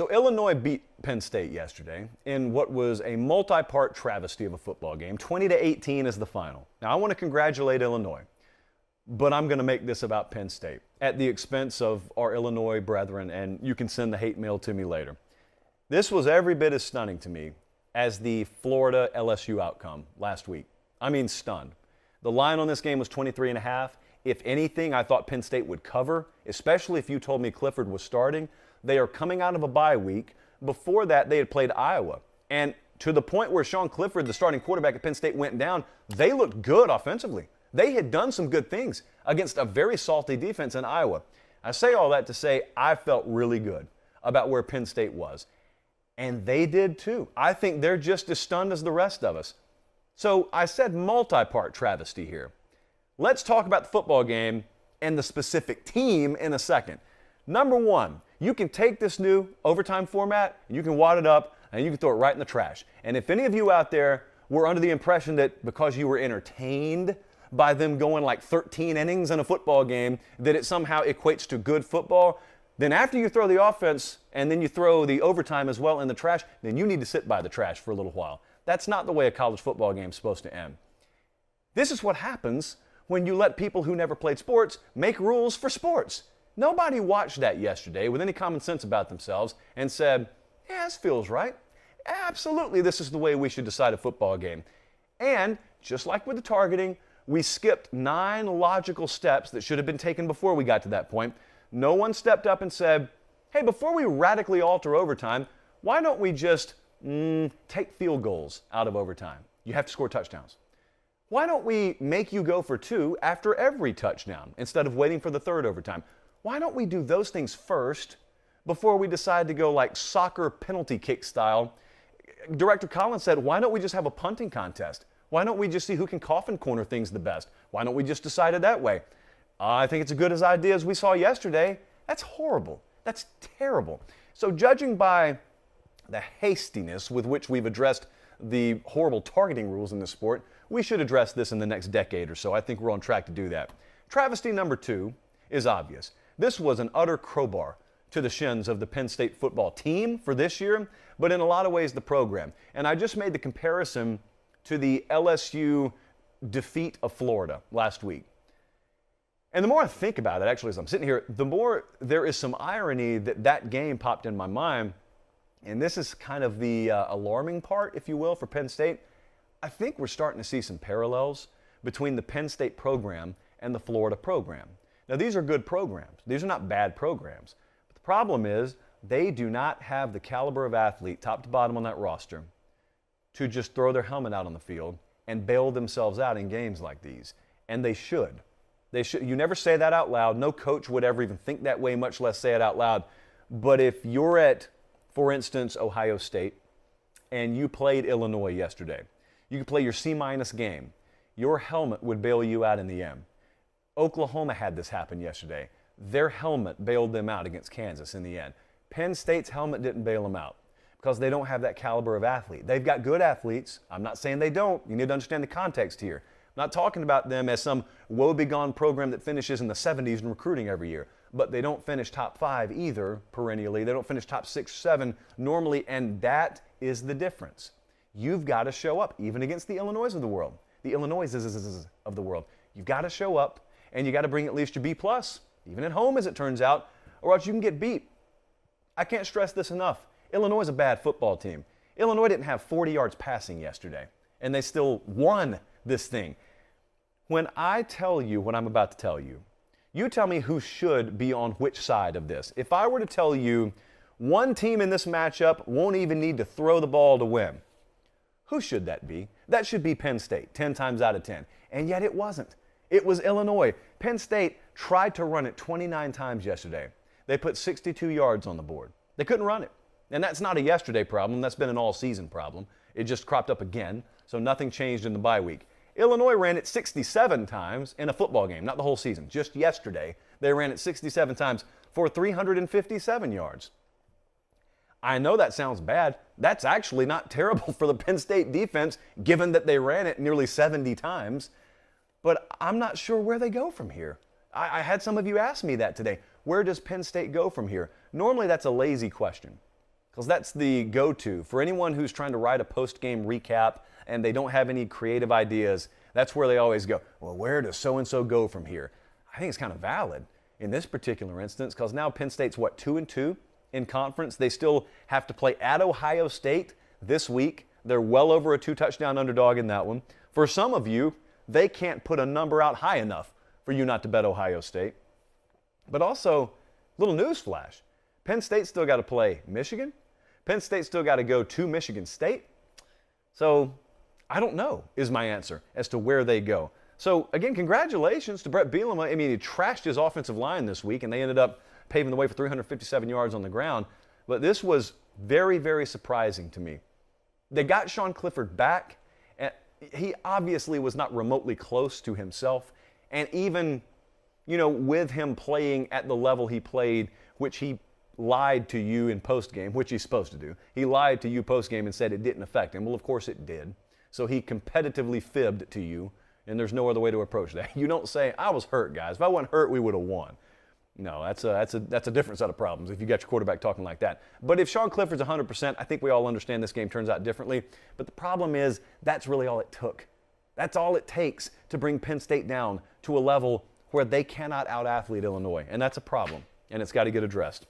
So Illinois beat Penn State yesterday in what was a multi-part travesty of a football game. 20-18 is the final. Now I want to congratulate Illinois, but I'm going to make this about Penn State at the expense of our Illinois brethren, and you can send the hate mail to me later. This was every bit as stunning to me as the Florida LSU outcome last week. I mean, stunned. The line on this game was 23.5. If anything, I thought Penn State would cover, especially if you told me Clifford was starting. They are coming out of a bye week. Before that, they had played Iowa. And to the point where Sean Clifford, the starting quarterback at Penn State, went down, they looked good offensively. They had done some good things against a very salty defense in Iowa. I say all that to say I felt really good about where Penn State was. And they did too. I think they're just as stunned as the rest of us. So I said multi-part travesty here. Let's talk about the football game and the specific team in a second. Number one, you can take this new overtime format, and you can wad it up, and you can throw it right in the trash. And if any of you out there were under the impression that because you were entertained by them going like 13 innings in a football game, that it somehow equates to good football, then after you throw the offense and then you throw the overtime as well in the trash, then you need to sit by the trash for a little while. That's not the way a college football game is supposed to end. This is what happens when you let people who never played sports make rules for sports. Nobody watched that yesterday with any common sense about themselves and said, yeah, this feels right. Absolutely, this is the way we should decide a football game. And just like with the targeting, we skipped 9 logical steps that should have been taken before we got to that point. No one stepped up and said, hey, before we radically alter overtime, why don't we just take field goals out of overtime? You have to score touchdowns. Why don't we make you go for 2 after every touchdown instead of waiting for the third overtime? Why don't we do those things first before we decide to go like soccer penalty kick style? Director Collins said, why don't we just have a punting contest? Why don't we just see who can coffin corner things the best? Why don't we just decide it that way? I think it's as good as idea as we saw yesterday. That's horrible. That's terrible. So judging by the hastiness with which we've addressed the horrible targeting rules in this sport, we should address this in the next decade or so. I think we're on track to do that. Travesty number 2 is obvious. This was an utter crowbar to the shins of the Penn State football team for this year, but in a lot of ways the program. And I just made the comparison to the LSU defeat of Florida last week. And the more I think about it, actually, as I'm sitting here, the more there is some irony that that game popped in my mind. And this is kind of the alarming part, if you will, for Penn State. I think we're starting to see some parallels between the Penn State program and the Florida program. Now, these are good programs. These are not bad programs. But the problem is they do not have the caliber of athlete, top to bottom on that roster, to just throw their helmet out on the field and bail themselves out in games like these. And they should. They should. You never say that out loud. No coach would ever even think that way, much less say it out loud. But if you're at, for instance, Ohio State, and you played Illinois yesterday, you could play your C- game. Your helmet would bail you out in the end. Oklahoma had this happen yesterday. Their helmet bailed them out against Kansas in the end. Penn State's helmet didn't bail them out because they don't have that caliber of athlete. They've got good athletes. I'm not saying they don't. You need to understand the context here. I'm not talking about them as some woe-begone program that finishes in the 70s in recruiting every year. But they don't finish top 5 either perennially. They don't finish top 6, 7 normally, and that is the difference. You've got to show up, even against the Illinois of the world. The Illinois of the world. You've got to show up, and you got to bring at least your B+, even at home as it turns out, or else you can get beat. I can't stress this enough. Illinois is a bad football team. Illinois didn't have 40 yards passing yesterday, and they still won this thing. When I tell you what I'm about to tell you, you tell me who should be on which side of this. If I were to tell you one team in this matchup won't even need to throw the ball to win, who should that be? That should be Penn State, 10 times out of 10. And yet it wasn't. It was Illinois. Penn State tried to run it 29 times yesterday. They put 62 yards on the board. They couldn't run it. And that's not a yesterday problem. That's been an all-season problem. It just cropped up again, so nothing changed in the bye week. Illinois ran it 67 times in a football game, not the whole season. Just yesterday, they ran it 67 times for 357 yards. I know that sounds bad. That's actually not terrible for the Penn State defense, given that they ran it nearly 70 times. But I'm not sure where they go from here. I had some of you ask me that today. Where does Penn State go from here? Normally, that's a lazy question. because that's the go-to. For anyone who's trying to write a post-game recap and they don't have any creative ideas, that's where they always go, well, where does so-and-so go from here? I think it's kind of valid in this particular instance because now Penn State's, 2-2 in conference. They still have to play at Ohio State this week. They're well over a 2-touchdown underdog in that one. For some of you, they can't put a number out high enough for you not to bet Ohio State. But also, little news flash, Penn State's still got to play Michigan. Penn State's still got to go to Michigan State. So I don't know is my answer as to where they go. So again, congratulations to Brett Bielema. I mean, he trashed his offensive line this week, and they ended up paving the way for 357 yards on the ground. But this was very, very surprising to me. They got Sean Clifford back, and he obviously was not remotely close to himself. And even, with him playing at the level he played, which he lied to you in postgame, which he's supposed to do. He lied to you postgame and said it didn't affect him. Well, of course it did. So he competitively fibbed to you, and there's no other way to approach that. You don't say, I was hurt, guys. If I wasn't hurt, we would have won. No, that's a different set of problems if you got your quarterback talking like that. But if Sean Clifford's 100%, I think we all understand this game turns out differently. But the problem is that's really all it took. That's all it takes to bring Penn State down to a level where they cannot out-athlete Illinois. And that's a problem, and it's got to get addressed.